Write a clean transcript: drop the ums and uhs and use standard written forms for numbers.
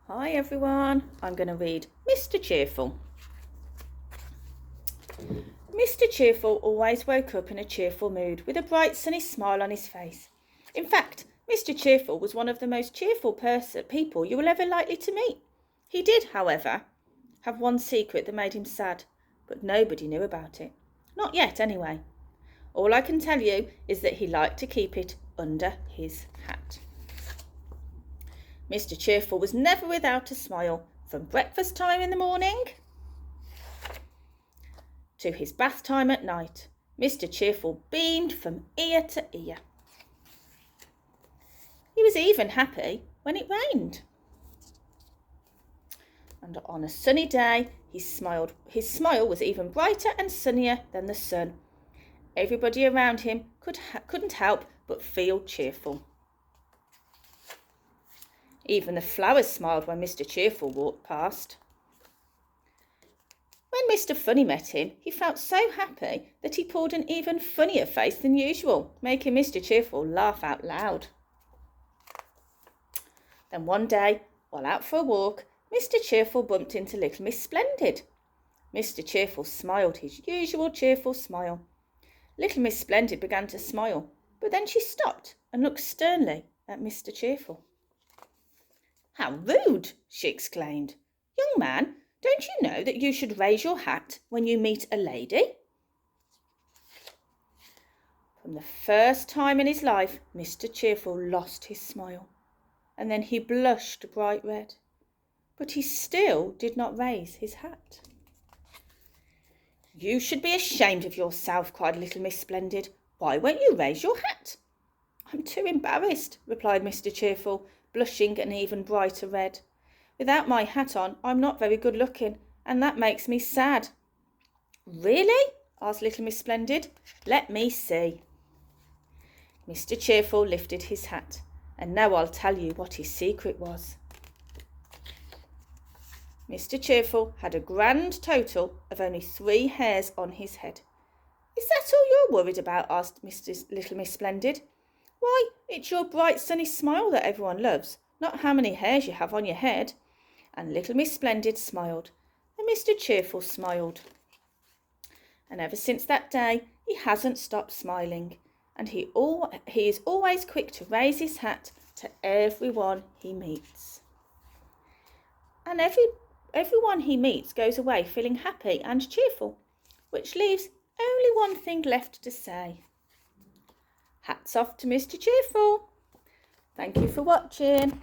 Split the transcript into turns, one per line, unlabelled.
Hi everyone, I'm going to read Mr. Cheerful. Mr. Cheerful always woke up in a cheerful mood with a bright sunny smile on his face. In fact, Mr. Cheerful was one of the most cheerful people you will ever likely to meet. He did, however, have one secret that made him sad, but nobody knew about it. Not yet, anyway. All I can tell you is that he liked to keep it under his hat. Mr. Cheerful was never without a smile, from breakfast time in the morning to his bath time at night. Mr. Cheerful beamed from ear to ear. He was even happy when it rained. And on a sunny day, he smiled. His smile was even brighter and sunnier than the sun. Everybody around him couldn't help but feel cheerful. Even the flowers smiled when Mr. Cheerful walked past. When Mr. Funny met him, he felt so happy that he pulled an even funnier face than usual, making Mr. Cheerful laugh out loud. Then one day, while out for a walk, Mr. Cheerful bumped into Little Miss Splendid. Mr. Cheerful smiled his usual cheerful smile. Little Miss Splendid began to smile, but then she stopped and looked sternly at Mr. Cheerful. "How rude!" she exclaimed. "Young man, don't you know that you should raise your hat when you meet a lady?" From the first time in his life, Mr. Cheerful lost his smile, and then he blushed bright red, but he still did not raise his hat. "You should be ashamed of yourself," cried Little Miss Splendid. "Why won't you raise your hat?" "I'm too embarrassed," replied Mr. Cheerful, blushing an even brighter red. "Without my hat on, I'm not very good looking, and that makes me sad." "Really?" asked Little Miss Splendid. "Let me see." Mr. Cheerful lifted his hat, and now I'll tell you what his secret was. Mr. Cheerful had a grand total of only 3 hairs on his head. "Is that all you're worried about?" asked Little Miss Splendid. "Why, it's your bright sunny smile that everyone loves, not how many hairs you have on your head." And Little Miss Splendid smiled, and Mr. Cheerful smiled. And ever since that day, he hasn't stopped smiling, and he is always quick to raise his hat to everyone he meets. And everyone he meets goes away feeling happy and cheerful, which leaves only one thing left to say. Hats off to Mr. Cheerful. Thank you for watching.